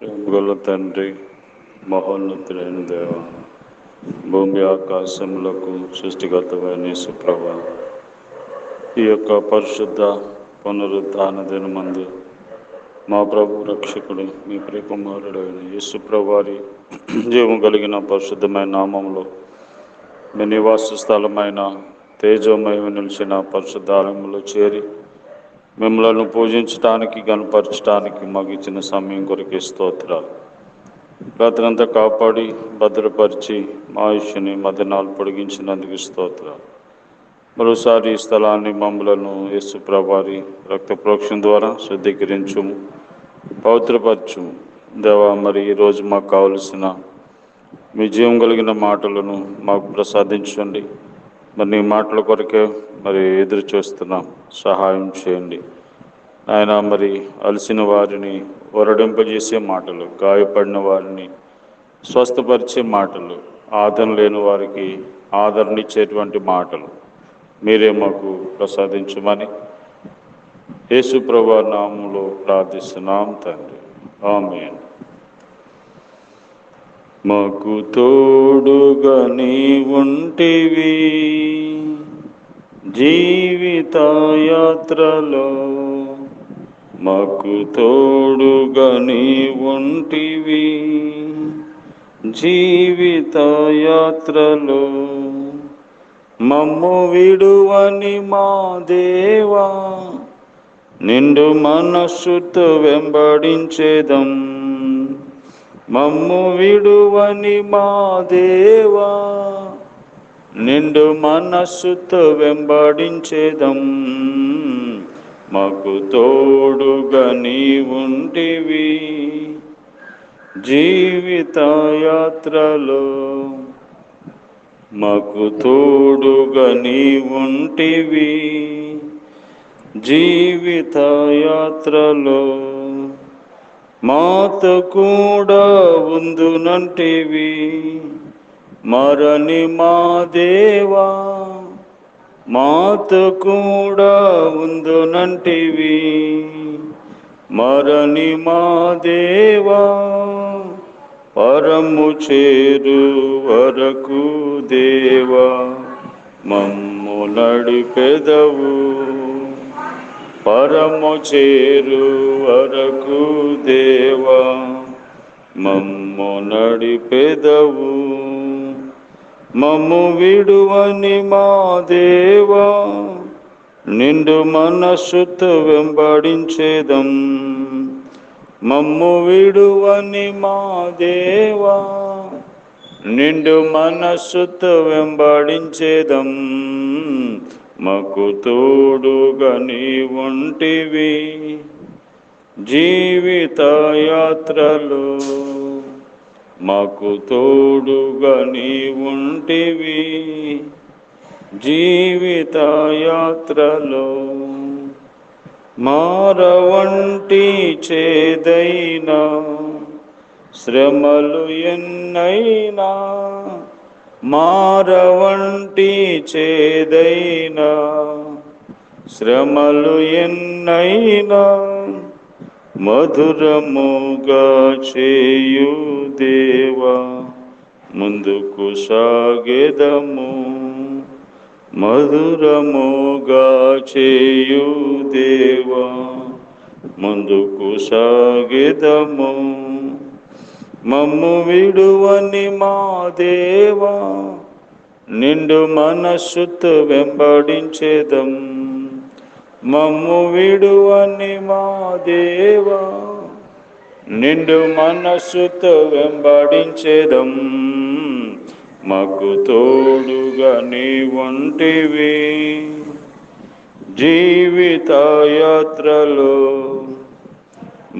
ప్రేమగల తండ్రి, మహోన్నతులైన దేవ, భూమి ఆకాశములకు సృష్టిగతమైన యేసు ప్రభువా, ఈ యొక్క పరిశుద్ధ పునరుత్థాన దినమందు మా ప్రభు రక్షకుడు మీ ప్రియకుమారుడైన యేసు ప్రభువారి జీవం కలిగిన పరిశుద్ధమైన నామంలో మీ నివాస స్థలమైన తేజోమయం నిలిచిన పరిశుద్ధాలయంలో చేరి మిమ్మల్ని పూజించడానికి గణపరచడానికి మాకు ఇచ్చిన సమయం కొరకే స్తోత్రాలు. రాత్రంతా కాపాడి భద్రపరిచి మా ఆయుష్ని మధ్యనాలు పొడిగించినందుకు స్తోత్రాలు. మరోసారి ఈ స్థలాన్ని మమ్మలను యేసు ప్రభువారి రక్త ప్రోక్షణ ద్వారా శుద్ధీకరించుము, పవిత్రపరచుము. దేవా, మరి ఈరోజు మాకు కావలసిన మీ జీవం కలిగిన మాటలను మాకు ప్రసాదించండి. మరి నీ మాటల కొరకే ఎదురు చూస్తున్నాం, సహాయం చేయండి ఆయన. మరి అలసిన వారిని ఒరడింపజేసే మాటలు, గాయపడిన వారిని స్వస్థపరిచే మాటలు, ఆదరణ లేని వారికి ఆదరణ ఇచ్చేటువంటి మాటలు మీరే మాకు ప్రసాదించమని యేసు ప్రభువు నామములో ప్రార్థిస్తున్నాం తండ్రి, ఆమేన్. మాకు తోడుగా నీ ఉంటివి జీవిత యాత్రలో, మాకు తోడుగా నీ ఉంటివి జీవిత యాత్రలో. మమ్ము విడువని మా దేవా, నిండు మనస్సుతో వెంబడించేదం. మమ్ము విడువని మా దేవా, నిండు మనస్సుతో వెంబడించేదం. మాకు తోడుగా నీ ఉంటివి జీవిత యాత్రలో, మాకు తోడుగా నీ ఉంటివి జీవిత యాత్రలో. మాతో కూడా ఉందునంటివి మరని మా దేవా, మాతో కూడా ఉందునంటివి మరని మా దేవా. పరము చేరు వరకు దేవా, మమ్ము నడిపెదవు. పరము చేరు వరకు దేవా, మమ్ము నడిపెదవు. మమ్ము విడువని మా దేవా, నిండు మనస్సుతో వెంబడించేదం. మమ్ము విడువని మా దేవా, నిండు మనస్సుతో వెంబడించేదం. మాకు తోడుగా నీ ఉంటివి జీవిత యాత్రలో, మాకు తోడుగా నీ ఉంటివి జీవిత యాత్రలో. మారవంటి చేదైనా శ్రమలు ఎన్నైనా, మారవంటి చేదైనా శ్రమలు ఎన్నైనా, మధురముగా చేయు దేవా, ముందుకు సాగెదము. మధురముగా చేయు దేవా, ముందుకు సాగెదము. మమ్ము విడువని మా దేవా, నిండు మనస్సుతో వెంబడించేదం. మమ్ము విడువని మా దేవా, నిండు మనస్సుతో వెంబడించేదం. మాకు తోడుగా నీ ఉంటివి జీవిత యాత్రలో,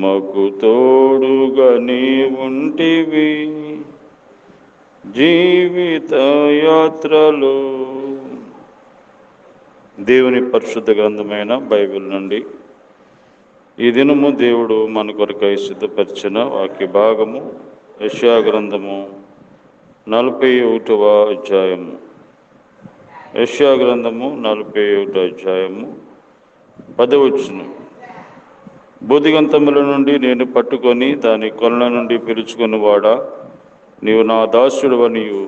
మాకు తోడుగా నీ ఉంటివి జీవిత యాత్రలో. దేవుని పరిశుద్ధ గ్రంథమైన బైబిల్ నుండి ఈ దినము దేవుడు మన కొరకై సిద్ధపరిచిన వాక్య భాగము యెషయా గ్రంథము 41వ అధ్యాయము. యెషయా గ్రంథము 41వ అధ్యాయము 10వ వచనం. బుద్ధిగంతముల నుండి నేను పట్టుకొని దాని కొనల నుండి పిలుచుకొని వాడా, నీవు నా దాసుడువనియు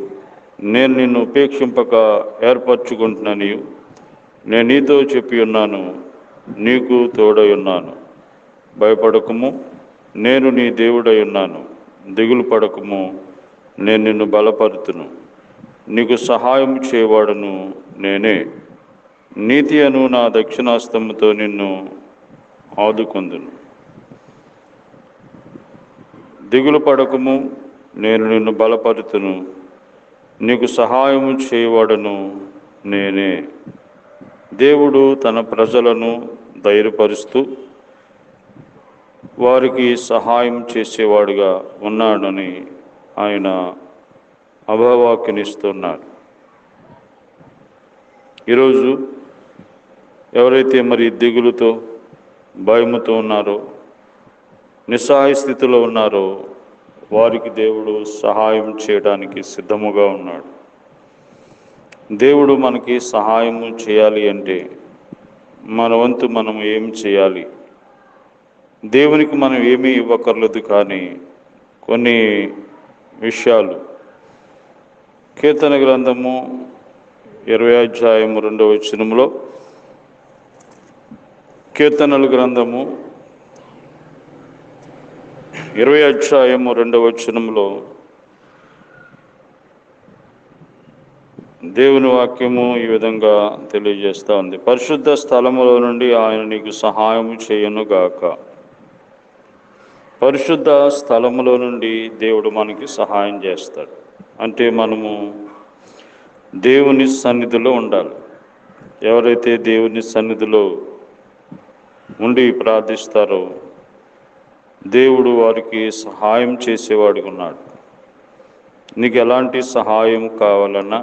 నేను నిన్ను ఉపేక్షింపక ఏర్పరచుకుంటున్నానియు నేను నీతో చెప్పి ఉన్నాను, నీకు తోడై ఉన్నాను. భయపడకుము, నేను నీ దేవుడై ఉన్నాను. దిగులు పడకుము, నేను నిన్ను బలపరుతును. నీకు సహాయం చేయవాడను నేనే. నీతి అను నా దక్షిణాస్తముతో నిన్ను ఆదుకొందును. దిగులు పడకుము, నేను నిన్ను బలపరుతును. నీకు సహాయము చేయవాడను నేనే. దేవుడు తన ప్రజలను ధైర్యపరుస్తూ వారికి సహాయం చేసేవాడుగా ఉన్నాడని ఆయన అభయవాక్యనిస్తున్నాడు. ఈరోజు ఎవరైతే మరి దిగులుతో భయముతో ఉన్నారో, నిస్సహాయ స్థితిలో ఉన్నారో, వారికి దేవుడు సహాయం చేయడానికి సిద్ధముగా ఉన్నాడు. దేవుడు మనకి సహాయము చేయాలి అంటే మన వంతు మనం ఏం చేయాలి? దేవునికి మనం ఏమీ ఇవ్వకర్లేదు, కానీ కొన్ని విషయాలు కీర్తన గ్రంథము 20 అధ్యాయము 2వ వచనంలో, కీర్తనల గ్రంథము 20 అధ్యాయము 2వ వచనంలో దేవుని వాక్యము ఈ విధంగా తెలియజేస్తూ ఉంది. పరిశుద్ధ స్థలములో నుండి ఆయన నీకు సహాయము చేయనుగాక. పరిశుద్ధ స్థలములో నుండి దేవుడు మనకి సహాయం చేస్తాడు. అంటే మనము దేవుని సన్నిధిలో ఉండాలి. ఎవరైతే దేవుని సన్నిధిలో ఉండి ప్రార్థిస్తారో దేవుడు వారికి సహాయం చేసేవాడుగా ఉన్నాడు. నీకు ఎలాంటి సహాయం కావాలన్నా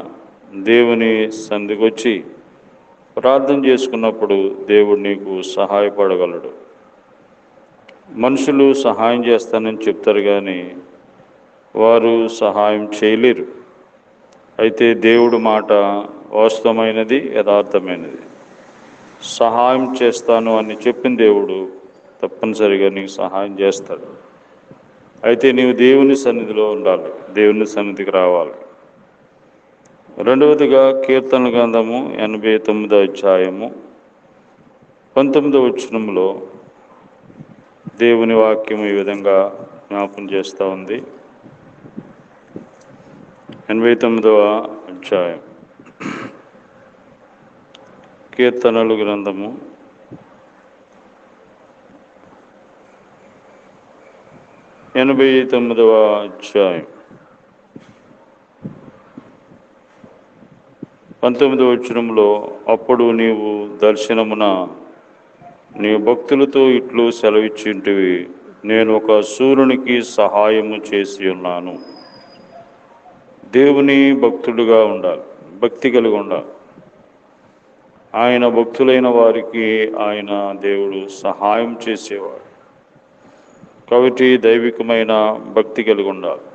దేవుని సన్నిధికి వచ్చి ప్రార్థన చేసుకున్నప్పుడు దేవుడు నీకు సహాయపడగలడు. మనుషులు సహాయం చేస్తానని చెప్తారు, కానీ వారు సహాయం చేయలేరు. అయితే దేవుడు మాట వాస్తవమైనది, యథార్థమైనది. సహాయం చేస్తాను అని చెప్పిన దేవుడు తప్పనిసరిగా నీకు సహాయం చేస్తాడు. అయితే నీవు దేవుని సన్నిధిలో ఉండాలి, దేవుని సన్నిధికి రావాలి. రెండవదిగా కీర్తన గ్రంథము 89వ అధ్యాయము 19వ వచనంలో దేవుని వాక్యం ఈ విధంగా జ్ఞాపకం చేస్తూ ఉంది. 89వ అధ్యాయం కీర్తనలు గ్రంథము 89వ అధ్యాయం 19వ వచనంలో, అప్పుడు నీవు దర్శనమున నీ భక్తులతో ఇట్లు సెలవిచ్చింటివి, నేను ఒక సూర్యునికి సహాయము చేసి ఉన్నాను. దేవుని భక్తుడుగా ఉండాలి, భక్తి కలిగి ఉండాలి. ఆయన భక్తులైన వారికి ఆయన దేవుడు సహాయం చేసేవాడు. కాబట్టి దైవికమైన భక్తి కలిగి ఉండాలి.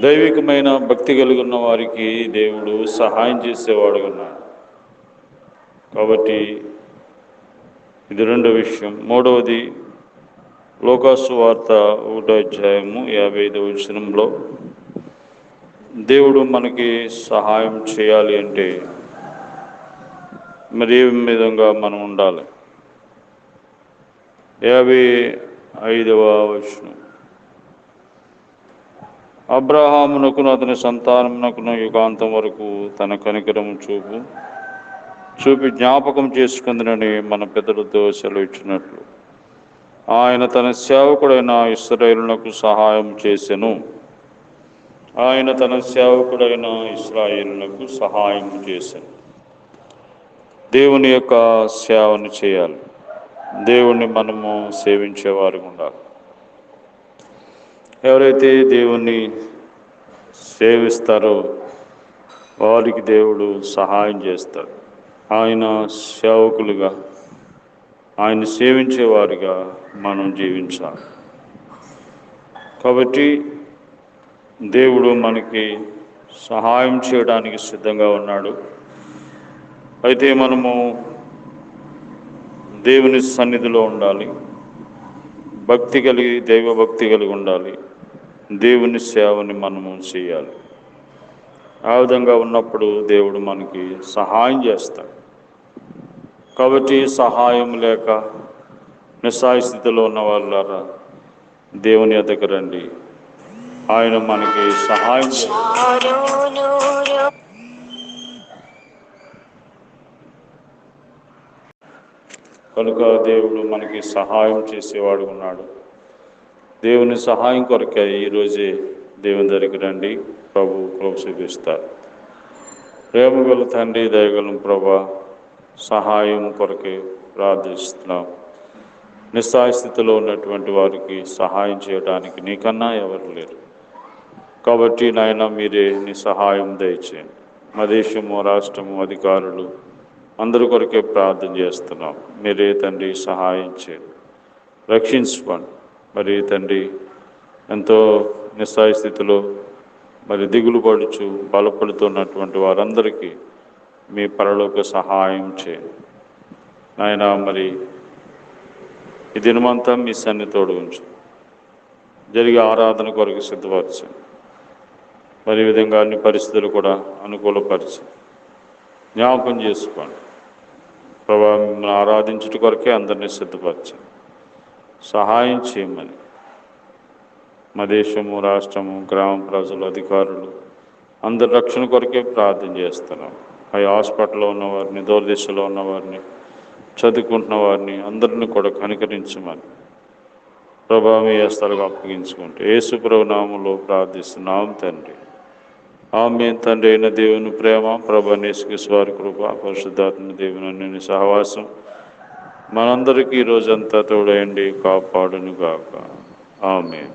దైవికమైన భక్తి కలిగి ఉన్న వారికి దేవుడు సహాయం చేసేవాడుగా ఉన్నాడు. కాబట్టి ఇది రెండో విషయం. మూడవది, లోకాసు వార్త 1వ అధ్యాయము 55వ వచనంలో దేవుడు మనకి సహాయం చేయాలి అంటే మరి ఏ విధంగా మనం ఉండాలి? 55వ వచనం, అబ్రహామునకును అతని సంతానమునకును యుగాంతం వరకు తన కనికరము చూపి జ్ఞాపకం చేసుకుందనని మన పెద్దలతో సెలవిచ్చినట్లు ఆయన తన సేవకుడైన ఇశ్రాయేలునకు సహాయం చేసెను. ఆయన తన సేవకుడైన ఇశ్రాయేలునకు సహాయం చేసెను. దేవుని యొక్క సేవను చేయాలి. దేవుణ్ణి మనము సేవించేవారు ఉండాలి. ఎవరైతే దేవుణ్ణి సేవిస్తారో వారికి దేవుడు సహాయం చేస్తాడు. ఆయన సేవకులుగా, ఆయన సేవించేవారిగా మనం జీవించాలి. కాబట్టి దేవుడు మనకి సహాయం చేయడానికి సిద్ధంగా ఉన్నాడు. అయితే మనము దేవుని సన్నిధిలో ఉండాలి, భక్తి కలిగి దైవభక్తి కలిగి ఉండాలి, దేవుని సేవని మనము చేయాలి. ఆ విధంగా ఉన్నప్పుడు దేవుడు మనకి సహాయం చేస్తాడు. కాబట్టి సహాయం లేక నిస్సహాయ స్థితిలో ఉన్న వాళ్ళారా దేవుని యొద్దకు రండి, ఆయన మనకి సహాయం చేస్తాడు. కనుక దేవుడు మనకి సహాయం చేసేవాడు ఉన్నాడు. దేవుని సహాయం కొరకే ఈరోజే దేవుని దగ్గరికి రండి, ప్రభు కృప చూపిస్తారు. ప్రేమ గల తండ్రి, దయగల ప్రభా, సహాయం కొరకే ప్రార్థిస్తున్నాం. నిస్సహాయ స్థితిలో ఉన్నటువంటి వారికి సహాయం చేయడానికి నీకన్నా ఎవరు లేరు. కాబట్టి నాయన మీరే నీ సహాయం దయచేయండి. మా దేశము, రాష్ట్రము, అధికారులు అందరి కొరకే ప్రార్థన చేస్తున్నాం. మీరే తండ్రి సహాయం చేయండి, రక్షించుకోండి. మరి తండ్రి ఎంతో నిస్సహాయ స్థితిలో మరి దిగులు పడుచు బలపడుతున్నటువంటి వారందరికీ మీ పరలోక సహాయం చేయండి నాయన. మరి ఈ దినమంతా మీ సన్నిధితోడు ఉంచు, జరిగే ఆరాధన కొరకు సిద్ధపరచండి. మరి ఈ విధంగా అన్ని పరిస్థితులు కూడా అనుకూలపరిచి జ్ఞాపకం చేసుకోండి ప్రభా. మిమ్మల్ని ఆరాధించుట కొరకే అందరినీ సిద్ధపరచండి, సహాయం చేయమని మా దేశము, రాష్ట్రము, గ్రామ ప్రజలు, అధికారులు అందరి రక్షణ కొరకే ప్రార్థన చేస్తున్నాం. ఆ హాస్పిటల్లో ఉన్నవారిని, దూరదేశంలో ఉన్నవారిని, చదువుకుంటున్న వారిని అందరినీ కూడా కనికరించమని ప్రభా మీ హస్తాలకు అప్పగించుకుంటూ యేసు ప్రభు నామములో ప్రార్థిస్తున్నాం తండ్రి, ఆమేన్. తండ్రి అయిన దేవుని ప్రేమ, ప్రభు యేసుక్రీస్తు వారి కృప, పరిశుద్ధాత్మ దేవుని అన్యోన్య సహవాసం మనందరికీ ఈ రోజంతా తోడయండి, కాపాడును గాక. ఆమేన్.